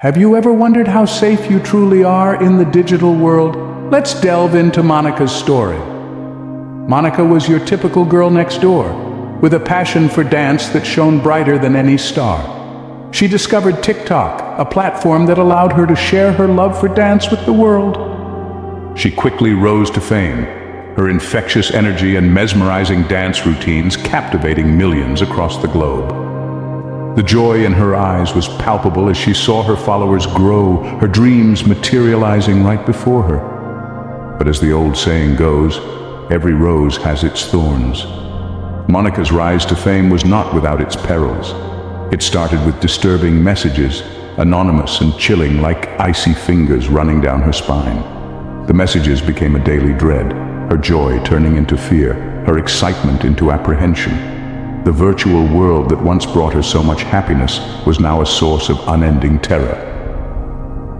Have you ever wondered how safe you truly are in the digital world? Let's delve into Monica's story. Monica was your typical girl next door, with a passion for dance that shone brighter than any star. She discovered TikTok, a platform that allowed her to share her love for dance with the world. She quickly rose to fame, her infectious energy and mesmerizing dance routines captivating millions across the globe. The joy in her eyes was palpable as she saw her followers grow, her dreams materializing right before her. But as the old saying goes, every rose has its thorns. Monica's rise to fame was not without its perils. It started with disturbing messages, anonymous and chilling like icy fingers running down her spine. The messages became a daily dread, her joy turning into fear, her excitement into apprehension. The virtual world that once brought her so much happiness was now a source of unending terror.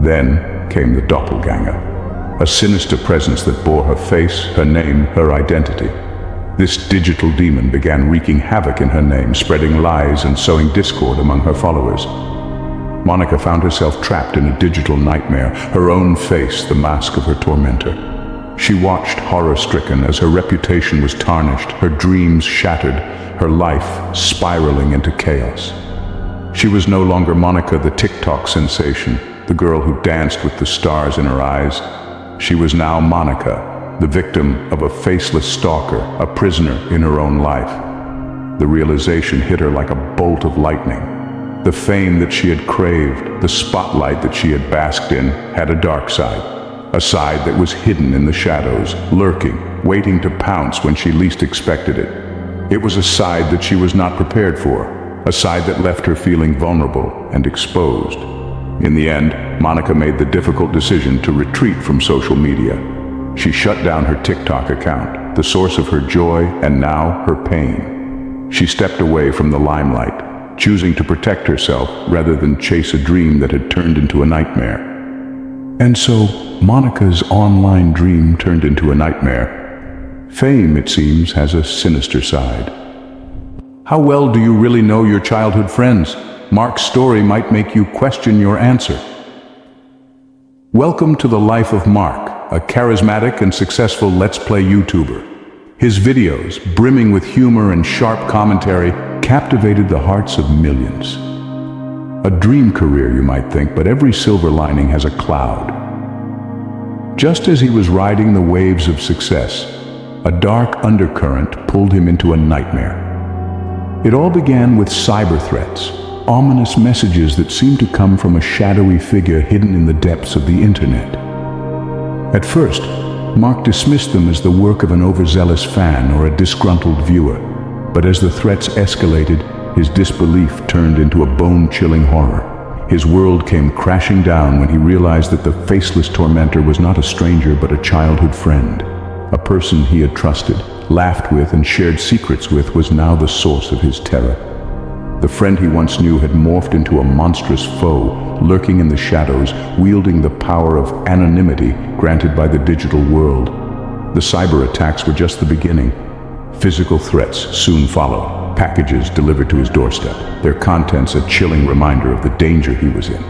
Then came the doppelganger, a sinister presence that bore her face, her name, her identity. This digital demon began wreaking havoc in her name, spreading lies and sowing discord among her followers. Monica found herself trapped in a digital nightmare, her own face the mask of her tormentor. She watched horror-stricken as her reputation was tarnished, her dreams shattered, her life spiraling into chaos. She was no longer Monica, the TikTok sensation, the girl who danced with the stars in her eyes. She was now Monica, the victim of a faceless stalker, a prisoner in her own life. The realization hit her like a bolt of lightning. The fame that she had craved, the spotlight that she had basked in, had a dark side. A side that was hidden in the shadows, lurking, waiting to pounce when she least expected it. It was a side that she was not prepared for, a side that left her feeling vulnerable and exposed. In the end, Monica made the difficult decision to retreat from social media. She shut down her TikTok account, the source of her joy and now her pain. She stepped away from the limelight, choosing to protect herself rather than chase a dream that had turned into a nightmare. And so, Monica's online dream turned into a nightmare. Fame, it seems, has a sinister side. How well do you really know your childhood friends? Mark's story might make you question your answer. Welcome to the life of Mark, a charismatic and successful Let's Play YouTuber. His videos, brimming with humor and sharp commentary, captivated the hearts of millions. A dream career, you might think, but every silver lining has a cloud. Just as he was riding the waves of success, a dark undercurrent pulled him into a nightmare. It all began with cyber threats, ominous messages that seemed to come from a shadowy figure hidden in the depths of the internet. At first, Mark dismissed them as the work of an overzealous fan or a disgruntled viewer, but as the threats escalated, his disbelief turned into a bone-chilling horror. His world came crashing down when he realized that the faceless tormentor was not a stranger but a childhood friend. A person he had trusted, laughed with, and shared secrets with was now the source of his terror. The friend he once knew had morphed into a monstrous foe, lurking in the shadows, wielding the power of anonymity granted by the digital world. The cyber attacks were just the beginning. Physical threats soon followed, packages delivered to his doorstep, their contents a chilling reminder of the danger he was in.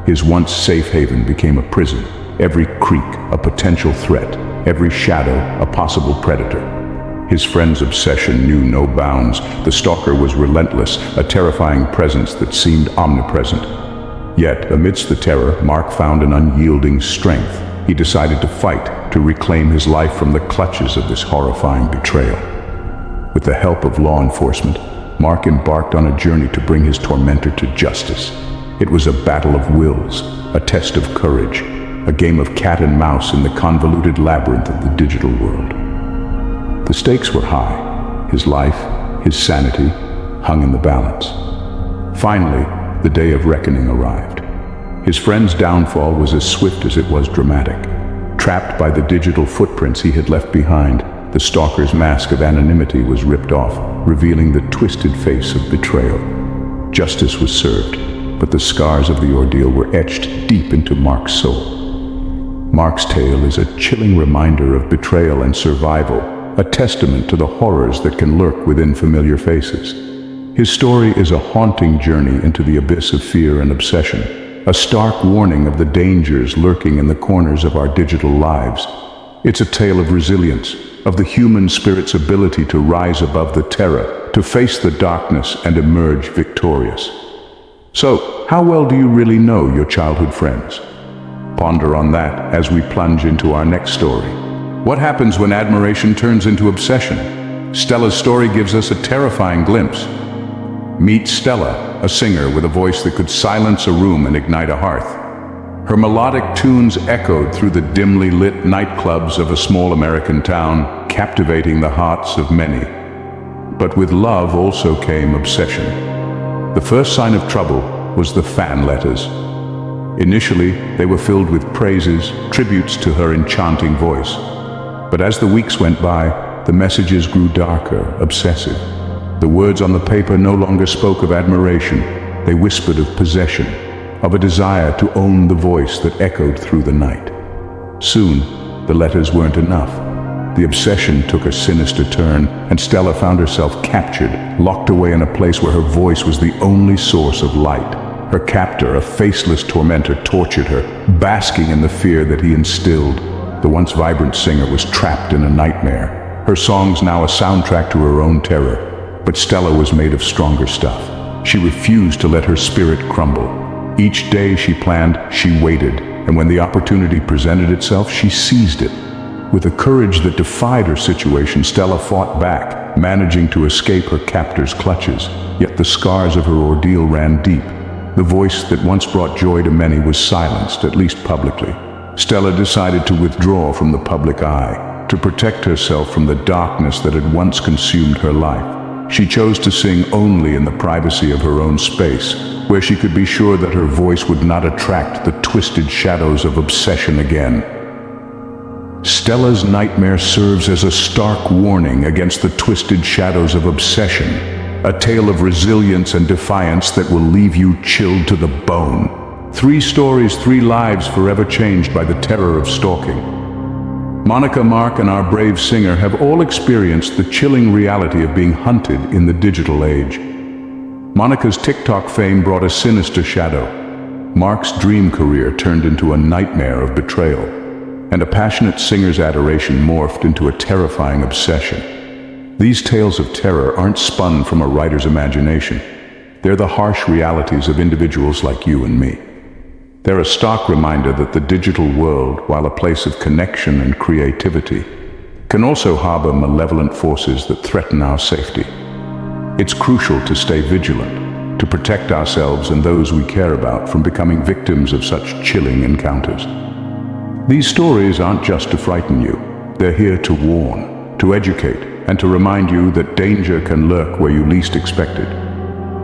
His once safe haven became a prison, every creak a potential threat, every shadow a possible predator. His friend's obsession knew no bounds. The stalker was relentless, a terrifying presence that seemed omnipresent. Yet, amidst the terror, Mark found an unyielding strength. He decided to fight, to reclaim his life from the clutches of this horrifying betrayal. With the help of law enforcement, Mark embarked on a journey to bring his tormentor to justice. It was a battle of wills, a test of courage, a game of cat and mouse in the convoluted labyrinth of the digital world. The stakes were high. His life, his sanity, hung in the balance. Finally, the day of reckoning arrived. His friend's downfall was as swift as it was dramatic. Trapped by the digital footprints he had left behind, the stalker's mask of anonymity was ripped off, revealing the twisted face of betrayal. Justice was served, but the scars of the ordeal were etched deep into Mark's soul. Mark's tale is a chilling reminder of betrayal and survival, a testament to the horrors that can lurk within familiar faces. His story is a haunting journey into the abyss of fear and obsession, a stark warning of the dangers lurking in the corners of our digital lives. It's a tale of resilience, of the human spirit's ability to rise above the terror, to face the darkness and emerge victorious. So, how well do you really know your childhood friends? Ponder on that as we plunge into our next story. What happens when admiration turns into obsession? Stella's story gives us a terrifying glimpse. Meet Stella, a singer with a voice that could silence a room and ignite a hearth. Her melodic tunes echoed through the dimly lit nightclubs of a small American town, captivating the hearts of many. But with love also came obsession. The first sign of trouble was the fan letters. Initially, they were filled with praises, tributes to her enchanting voice. But as the weeks went by, the messages grew darker, obsessive. The words on the paper no longer spoke of admiration. They whispered of possession, of a desire to own the voice that echoed through the night. Soon, the letters weren't enough. The obsession took a sinister turn, and Stella found herself captured, locked away in a place where her voice was the only source of light. Her captor, a faceless tormentor, tortured her, basking in the fear that he instilled. The once vibrant singer was trapped in a nightmare, her songs now a soundtrack to her own terror. But Stella was made of stronger stuff. She refused to let her spirit crumble. Each day she planned, she waited, and when the opportunity presented itself, she seized it. With a courage that defied her situation, Stella fought back, managing to escape her captor's clutches. Yet the scars of her ordeal ran deep. The voice that once brought joy to many was silenced, at least publicly. Stella decided to withdraw from the public eye, to protect herself from the darkness that had once consumed her life. She chose to sing only in the privacy of her own space, where she could be sure that her voice would not attract the twisted shadows of obsession again. Stella's nightmare serves as a stark warning against the twisted shadows of obsession, a tale of resilience and defiance that will leave you chilled to the bone. 3 stories, 3 lives forever changed by the terror of stalking. Monica, Mark, and our brave singer have all experienced the chilling reality of being hunted in the digital age. Monica's TikTok fame brought a sinister shadow. Mark's dream career turned into a nightmare of betrayal, and a passionate singer's adoration morphed into a terrifying obsession. These tales of terror aren't spun from a writer's imagination. They're the harsh realities of individuals like you and me. They're a stark reminder that the digital world, while a place of connection and creativity, can also harbor malevolent forces that threaten our safety. It's crucial to stay vigilant, to protect ourselves and those we care about from becoming victims of such chilling encounters. These stories aren't just to frighten you. They're here to warn, to educate, and to remind you that danger can lurk where you least expect it.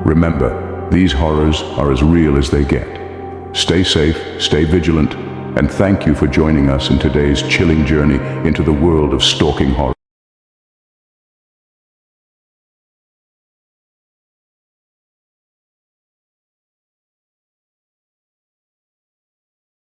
Remember, these horrors are as real as they get. Stay safe, stay vigilant, and thank you for joining us in today's chilling journey into the world of stalking horror.